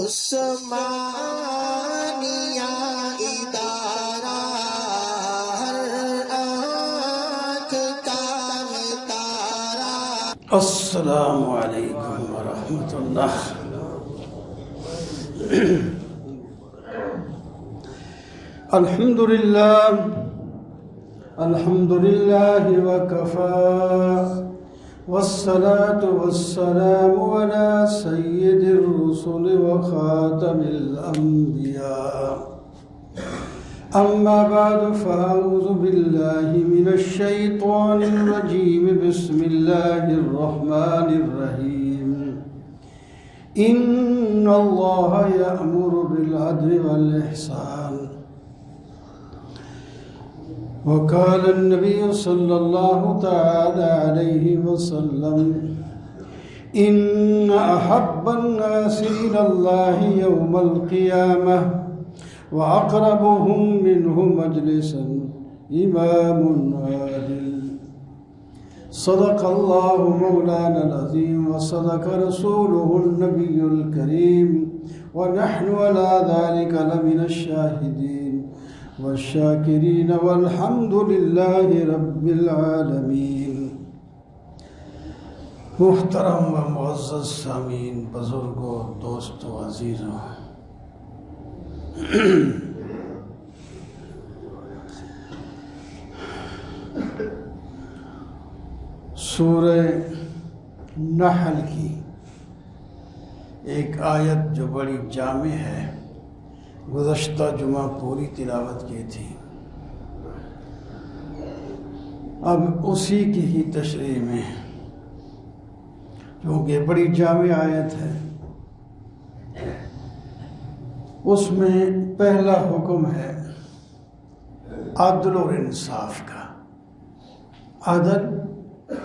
عثمانیہ ادارہ ہر آنکھ کا تارا۔ السلام علیکم ورحمۃ اللہ۔ الحمد للہ وکفى والصلاة والسلام على سید الرسل وخاتم الانبیاء، اما بعد فاعوذ باللہ من الشیطان الرجیم، بسم اللہ الرحمن الرحیم۔ ان اللہ یأمر بالعدل والإحسان، وقال النبي صلى الله تعالى عليه وسلم: إن أحب الناس إلى الله يوم القيامة وأقربهم منه مجلسا إمام عادل۔ صدق الله مولانا العظيم وصدق رسوله النبي الكريم، ونحن على ذلك لمن الشاهدين والشاکرین والحمد للہ رب العالمین۔ محترم و معزز سامعین، بزرگوں، دوستوں، عزیزوں، سورہ نحل کی ایک آیت جو بڑی جامع ہے، گزشتہ جمعہ پوری تلاوت کی تھی، اب اسی کی ہی تشریح میں، کیونکہ بڑی جامع آیت ہے، اس میں پہلا حکم ہے عدل اور انصاف کا، عدل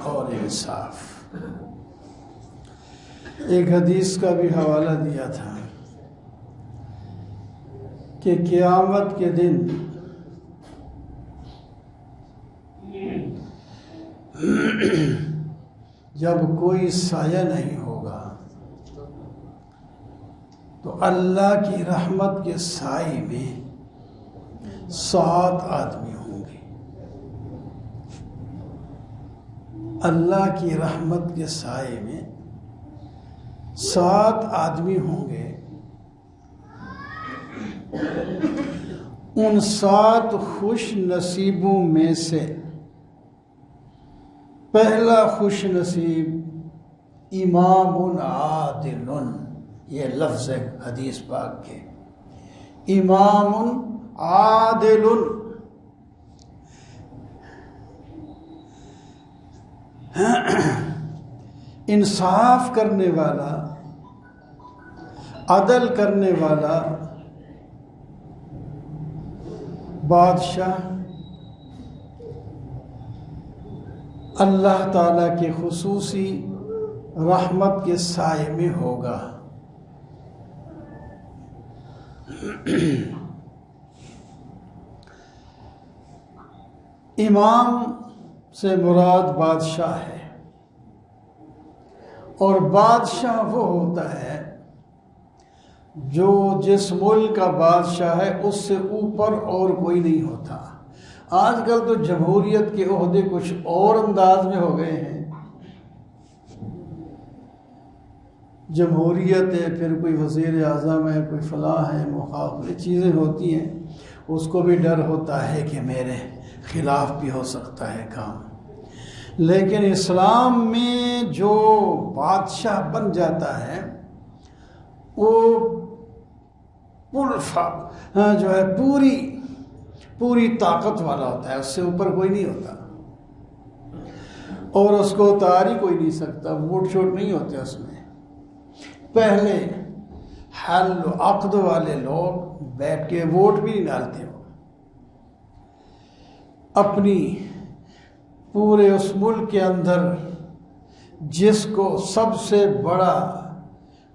اور انصاف۔ ایک حدیث کا بھی حوالہ دیا تھا کہ قیامت کے دن جب کوئی سایہ نہیں ہوگا تو اللہ کی رحمت کے سائے میں 7 آدمی ہوں گے۔ اللہ کی رحمت کے سائے میں 7 آدمی ہوں گے۔ ان 7 خوش نصیبوں میں سے پہلا خوش نصیب امام عادل، یہ لفظ ہے حدیث پاک کے، امام عادل، انصاف کرنے والا، عدل کرنے والا بادشاہ اللہ تعالیٰ کے خصوصی رحمت کے سائے میں ہوگا۔ امام سے مراد بادشاہ ہے، اور بادشاہ وہ ہوتا ہے جو جس ملک کا بادشاہ ہے اس سے اوپر اور کوئی نہیں ہوتا۔ آج کل تو جمہوریت کے عہدے کچھ اور انداز میں ہو گئے ہیں، جمہوریت ہے، پھر کوئی وزیر اعظم ہے، کوئی فلاں ہے، مخالف چیزیں ہوتی ہیں، اس کو بھی ڈر ہوتا ہے کہ میرے خلاف بھی ہو سکتا ہے کام۔ لیکن اسلام میں جو بادشاہ بن جاتا ہے وہ جو ہے پوری طاقت والا ہوتا ہے، اس سے اوپر کوئی نہیں ہوتا، اور اس کو اتار ہی کوئی نہیں سکتا، ووٹ شوٹ نہیں ہوتے اس میں۔ پہلے حل و عقد والے لوگ بیٹھ کے ووٹ بھی نہیں ڈالتے ہو، اپنی پورے اس ملک کے اندر جس کو سب سے بڑا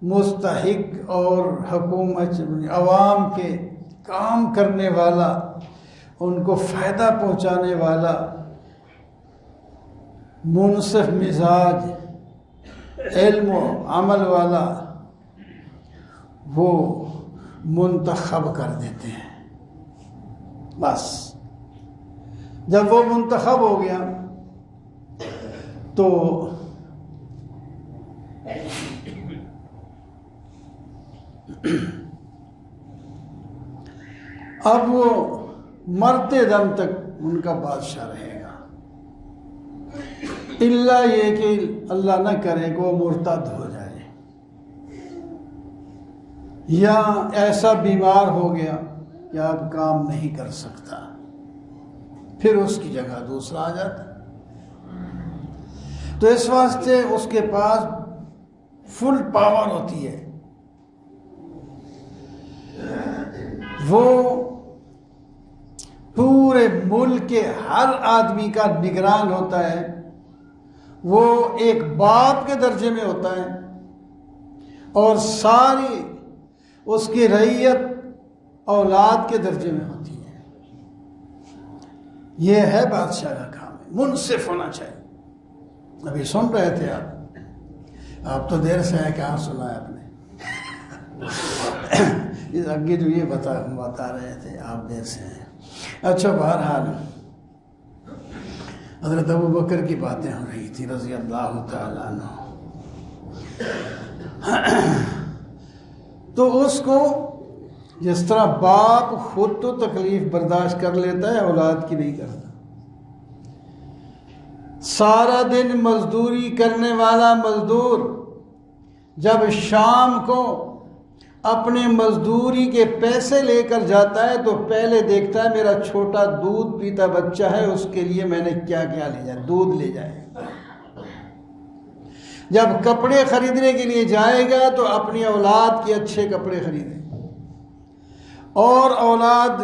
مستحق اور حکومت عوام کے کام کرنے والا، ان کو فائدہ پہنچانے والا، منصف مزاج، علم و عمل والا، وہ منتخب کر دیتے ہیں۔ بس جب وہ منتخب ہو گیا تو اب وہ مرتے دم تک ان کا بادشاہ رہے گا، الا یہ کہ اللہ نہ کرے کہ وہ مرتد ہو جائے یا ایسا بیمار ہو گیا کہ اب کام نہیں کر سکتا، پھر اس کی جگہ دوسرا آ جاتا۔ تو اس واسطے اس کے پاس فل پاور ہوتی ہے، وہ پورے ملک کے ہر آدمی کا نگران ہوتا ہے، وہ ایک باپ کے درجے میں ہوتا ہے، اور ساری اس کی رعیت اولاد کے درجے میں ہوتی ہے۔ یہ ہے بادشاہ کا کام ہے، منصف ہونا چاہیے۔ ابھی سن رہے تھے آپ تو دیر سے ہیں، کہاں سنا ہے آپ نے؟ اس آگے جو یہ بتا رہے تھے آپ دیر سے ہیں۔ اچھا، بہرحال حضرت ابو بکر کی باتیں ہو رہی تھی رضی اللہ تعالیٰ عنہ۔ تو اس کو جس طرح باپ خود تو تکلیف برداشت کر لیتا ہے، اولاد کی نہیں کرتا۔ سارا دن مزدوری کرنے والا مزدور جب شام کو اپنے مزدوری کے پیسے لے کر جاتا ہے تو پہلے دیکھتا ہے میرا چھوٹا دودھ پیتا بچہ ہے، اس کے لیے میں نے کیا کیا لے جائے، دودھ لے جائے۔ جب کپڑے خریدنے کے لیے جائے گا تو اپنی اولاد کے اچھے کپڑے خریدے، اور اولاد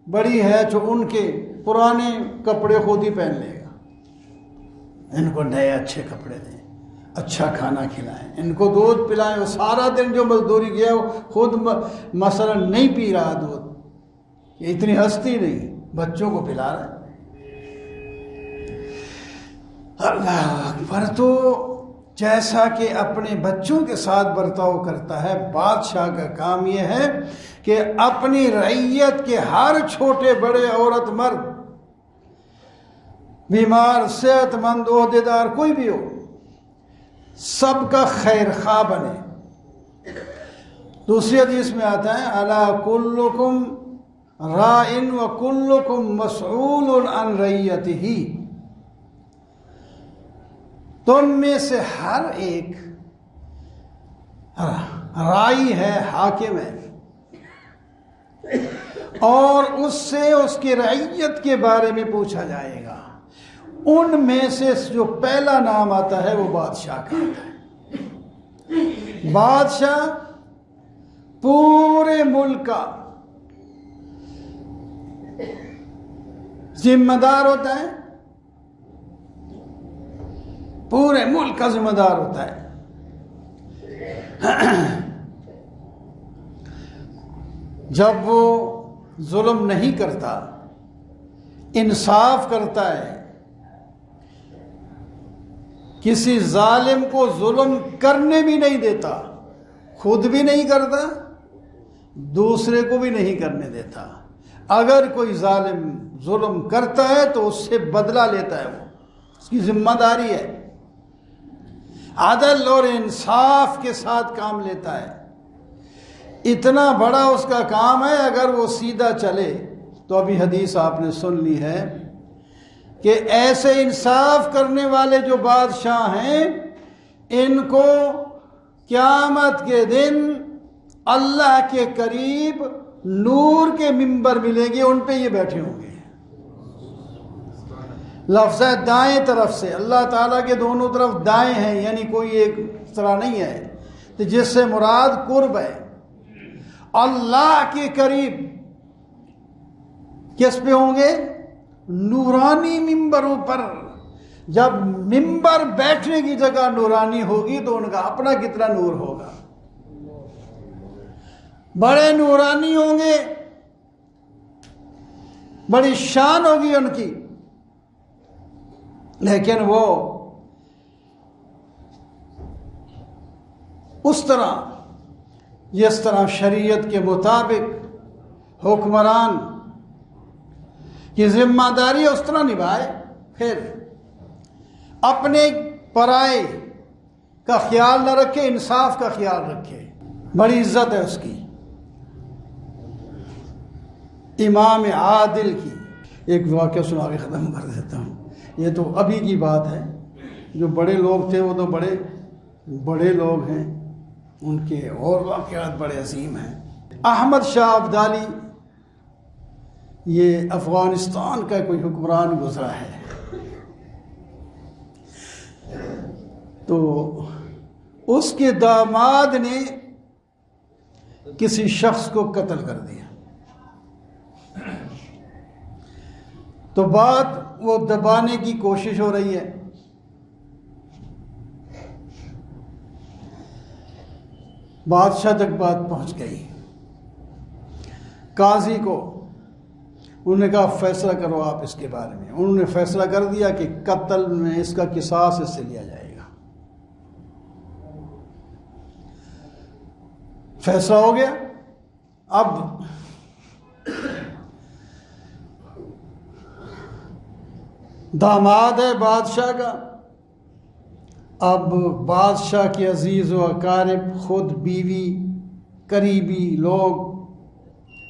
بڑی ہے جو ان کے پرانے کپڑے خود ہی پہن لے گا، ان کو نئے اچھے کپڑے دیں، اچھا کھانا کھلائیں، ان کو دودھ پلائیں۔ وہ سارا دن جو مزدوری کیا وہ خود مثلا نہیں پی رہا دودھ، یہ اتنی ہستی نہیں، بچوں کو پلا رہا ہے۔ اللہ اکبر۔ تو جیسا کہ اپنے بچوں کے ساتھ برتاؤ کرتا ہے، بادشاہ کا کام یہ ہے کہ اپنی رعیت کے ہر چھوٹے بڑے، عورت مرد، بیمار صحت مند عہدیدار کوئی بھی ہو، سب کا خیر خواہ بنے۔ دوسری حدیث میں آتا ہے الا کلکم راء وکلکم مسئول عن رعیتہ، تم میں سے ہر ایک رائی ہے، حاکم ہے، اور اس سے اس کی رعیت کے بارے میں پوچھا جائے گا۔ ان میں سے جو پہلا نام آتا ہے وہ بادشاہ کا آتا ہے۔ بادشاہ پورے ملک کا ذمہ دار ہوتا ہے، پورے ملک کا ذمہ دار ہوتا ہے۔ جب وہ ظلم نہیں کرتا، انصاف کرتا ہے، کسی ظالم کو ظلم کرنے بھی نہیں دیتا، خود بھی نہیں کرتا، دوسرے کو بھی نہیں کرنے دیتا۔ اگر کوئی ظالم ظلم کرتا ہے تو اس سے بدلہ لیتا ہے، وہ اس کی ذمہ داری ہے، عدل اور انصاف کے ساتھ کام لیتا ہے۔ اتنا بڑا اس کا کام ہے، اگر وہ سیدھا چلے تو ابھی حدیث آپ نے سن لی ہے کہ ایسے انصاف کرنے والے جو بادشاہ ہیں، ان کو قیامت کے دن اللہ کے قریب نور کے ممبر ملیں گے، ان پہ یہ بیٹھے ہوں گے۔ لفظ ہے دائیں طرف سے، اللہ تعالیٰ کے دونوں طرف دائیں ہیں، یعنی کوئی ایک طرح نہیں ہے، تو جس سے مراد قرب ہے۔ اللہ کے قریب کس پہ ہوں گے؟ نورانی ممبروں پر۔ جب ممبر بیٹھنے کی جگہ نورانی ہوگی تو ان کا اپنا کتنا نور ہوگا، بڑے نورانی ہوں گے، بڑی شان ہوگی ان کی، لیکن وہ اس طرح جس طرح شریعت کے مطابق حکمران کی ذمہ داری اس طرح نبھائے، پھر اپنے پرائے کا خیال نہ رکھے، انصاف کا خیال رکھے، بڑی عزت ہے اس کی۔ امام عادل کی ایک واقعہ سنا کے ختم کر دیتا ہوں، یہ تو ابھی کی بات ہے، جو بڑے لوگ تھے وہ تو بڑے لوگ ہیں، ان کے اور واقعات بڑے عظیم ہیں۔ احمد شاہ ابدالی، یہ افغانستان کا کوئی حکمران گزرا ہے، تو اس کے داماد نے کسی شخص کو قتل کر دیا، تو بات وہ دبانے کی کوشش ہو رہی ہے۔ بادشاہ تک بات پہنچ گئی، قاضی کو انہوں نے کہا فیصلہ کرو آپ اس کے بارے میں۔ انہوں نے فیصلہ کر دیا کہ قتل میں اس کا قصاص اس سے لیا جائے گا۔ فیصلہ ہو گیا۔ اب داماد ہے بادشاہ کا، اب بادشاہ کے عزیز و اقارب، خود بیوی، قریبی لوگ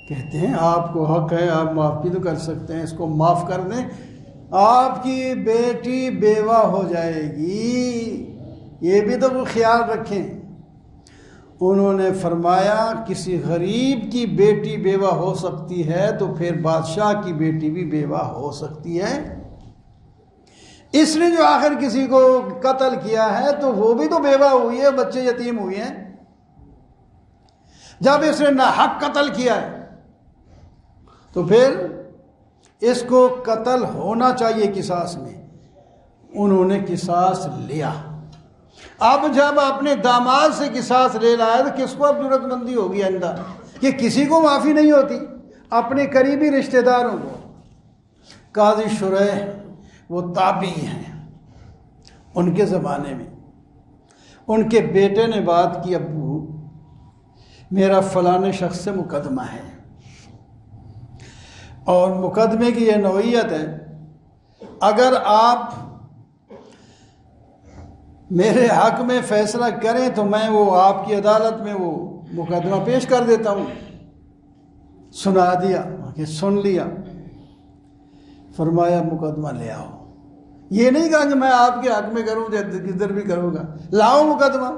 کہتے ہیں آپ کو حق ہے، آپ معاف بھی تو کر سکتے ہیں، اس کو معاف کر دیں، آپ کی بیٹی بیوہ ہو جائے گی، یہ بھی تو وہ خیال رکھیں۔ انہوں نے فرمایا کسی غریب کی بیٹی بیوہ ہو سکتی ہے تو پھر بادشاہ کی بیٹی بھی بیوہ ہو سکتی ہے۔ اس نے جو آخر کسی کو قتل کیا ہے تو وہ بھی تو بیوہ ہوئی ہے، بچے یتیم ہوئے ہیں۔ جب اس نے ناحق قتل کیا ہے تو پھر اس کو قتل ہونا چاہیے قصاص میں۔ انہوں نے قصاص لیا۔ اب جب اپنے داماد سے قصاص لے لایا تو کس کو اب ضرورت مندی ہوگی آئندہ کہ کسی کو معافی نہیں ہوتی، اپنے قریبی رشتہ داروں کو۔ قاضی شریح وہ تابعی ہیں، ان کے زمانے میں ان کے بیٹے نے بات کی، ابو میرا فلاں شخص سے مقدمہ ہے، اور مقدمے کی یہ نوعیت ہے اگر آپ میرے حق میں فیصلہ کریں تو میں وہ آپ کی عدالت میں وہ مقدمہ پیش کر دیتا ہوں۔ سنا دیا کہ سن لیا، فرمایا مقدمہ لے آؤ۔ یہ نہیں کہا کہ میں آپ کے حق میں کروں جدھر بھی کروں گا، لاؤ مقدمہ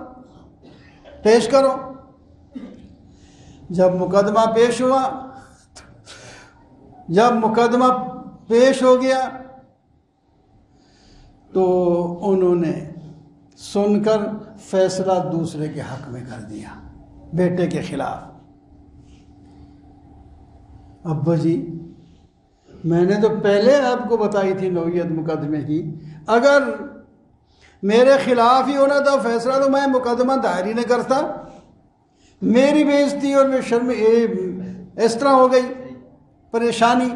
پیش کرو۔ جب مقدمہ پیش ہوا، جب مقدمہ پیش ہو گیا تو انہوں نے سن کر فیصلہ دوسرے کے حق میں کر دیا، بیٹے کے خلاف۔ ابا جی میں نے تو پہلے آپ کو بتائی تھی نوعیت مقدمے کی، اگر میرے خلاف ہی ہونا تھا فیصلہ تو میں مقدمہ دائر ہی نہ کرتا، میری بےعزتی اور میں شرم اس طرح ہو گئی، پریشانی۔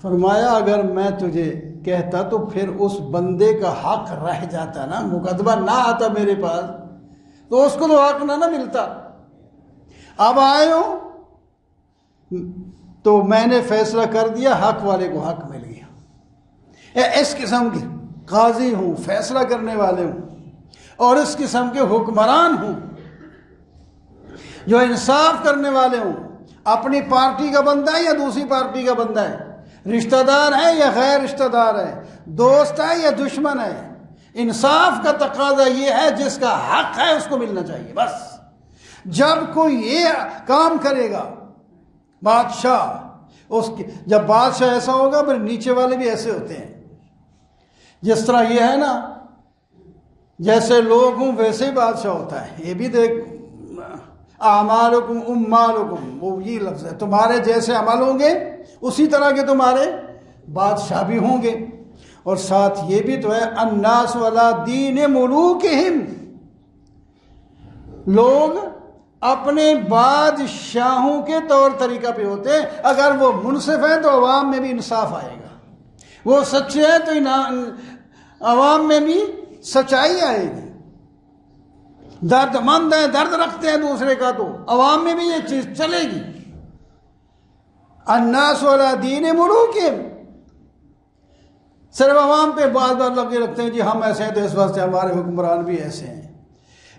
فرمایا اگر میں تجھے کہتا تو پھر اس بندے کا حق رہ جاتا نا، مقدمہ نہ آتا میرے پاس تو اس کو تو حق نہ ملتا۔ اب آئے ہو تو میں نے فیصلہ کر دیا، حق والے کو حق مل گیا۔ اس قسم کے قاضی ہوں، فیصلہ کرنے والے ہوں، اور اس قسم کے حکمران ہوں جو انصاف کرنے والے ہوں، اپنی پارٹی کا بندہ ہے یا دوسری پارٹی کا بندہ ہے، رشتہ دار ہے یا غیر رشتہ دار ہے، دوست ہے یا دشمن ہے، انصاف کا تقاضا یہ ہے جس کا حق ہے اس کو ملنا چاہیے۔ بس جب کوئی یہ کام کرے گا بادشاہ، جب بادشاہ ایسا ہوگا پھر نیچے والے بھی ایسے ہوتے ہیں۔ جس طرح یہ ہے نا، جیسے لوگ ہوں ویسے ہی بادشاہ ہوتا ہے۔ یہ بھی دیکھ، اعمالکم امالکم، وہ یہ لفظ ہے، تمہارے جیسے عمل ہوں گے اسی طرح کے تمہارے بادشاہ بھی ہوں گے۔ اور ساتھ یہ بھی تو ہے الناس علی دین ملوکہم، لوگ اپنے بادشاہوں کے طور طریقہ پہ ہوتے ہیں۔ اگر وہ منصف ہیں تو عوام میں بھی انصاف آئے گا، وہ سچے ہیں تو عوام میں بھی سچائی آئے گی۔ درد مند ہیں، درد رکھتے ہیں دوسرے کا، تو عوام میں بھی یہ چیز چلے گی۔ الناس علی دین ملوکہم، صرف عوام پہ بار بار لگے رکھتے ہیں جی ہم ایسے ہیں تو اس واسطے ہمارے حکمران بھی ایسے ہیں۔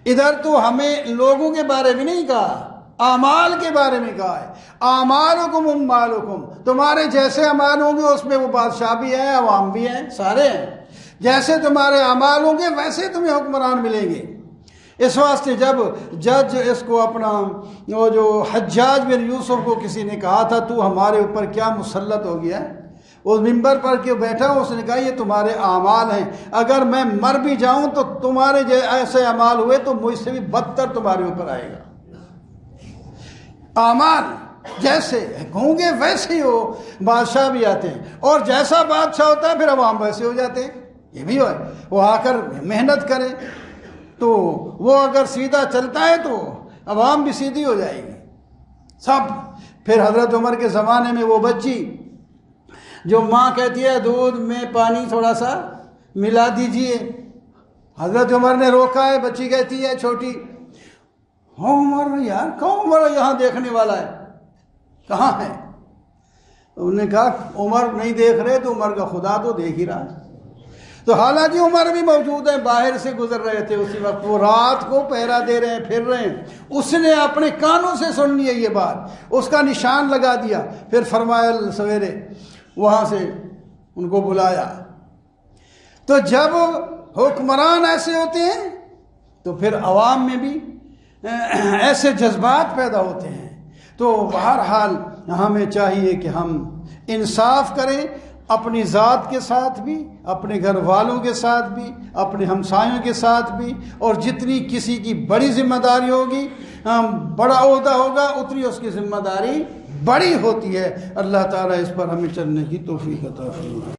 ادھر تو ہمیں لوگوں کے بارے میں نہیں کہا، اعمال کے بارے میں کہا ہے، اعمالکم اموالکم، تمہارے جیسے اعمال ہوں گے اس میں وہ بادشاہ بھی ہیں، عوام بھی ہیں، سارے ہیں، جیسے تمہارے اعمال ہوں گے ویسے تمہیں حکمران ملیں گے۔ اس واسطے جب جج اس کو اپنا وہ جو حجاج بن یوسف کو کسی نے کہا تھا تو ہمارے اوپر کیا مسلط ہو گیا ہے، اس ممبر پر کے بیٹھا اس نے کہا یہ تمہارے اعمال ہیں، اگر میں مر بھی جاؤں تو تمہارے ایسے اعمال ہوئے تو مجھ سے بھی بدتر تمہارے اوپر آئے گا۔ اعمال جیسے ہوں گے ویسے ہی ہو، بادشاہ بھی آتے ہیں، اور جیسا بادشاہ ہوتا ہے پھر عوام ویسے ہو جاتے ہیں۔ یہ بھی ہے، وہ آ کر محنت کرے تو وہ اگر سیدھا چلتا ہے تو عوام بھی سیدھی ہو جائے گی سب۔ پھر حضرت عمر کے زمانے میں وہ بچی جو ماں کہتی ہے دودھ میں پانی تھوڑا سا ملا دیجئے، حضرت عمر نے روکا ہے، بچی کہتی ہے چھوٹی، ہاں عمر یار کہاں عمر یہاں دیکھنے والا ہے، کہاں ہے؟ انہوں نے کہا عمر نہیں دیکھ رہے تو عمر کا خدا تو دیکھ ہی رہا ہے۔ تو حالانکہ عمر بھی موجود ہے، باہر سے گزر رہے تھے اسی وقت، وہ رات کو پہرا دے رہے ہیں، پھر رہے ہیں، اس نے اپنے کانوں سے سن لی ہے یہ بات، اس کا نشان لگا دیا۔ پھر فرمایا سویرے وہاں سے ان کو بلایا۔ تو جب حکمران ایسے ہوتے ہیں تو پھر عوام میں بھی ایسے جذبات پیدا ہوتے ہیں۔ تو بہرحال ہمیں چاہیے کہ ہم انصاف کریں، اپنی ذات کے ساتھ بھی، اپنے گھر والوں کے ساتھ بھی، اپنے ہمسایوں کے ساتھ بھی، اور جتنی کسی کی بڑی ذمہ داری ہوگی، بڑا عہدہ ہوگا، اتنی اس کی ذمہ داری بڑی ہوتی ہے۔ اللہ تعالیٰ اس پر ہمیں چلنے کی توفیق عطا فرمائے۔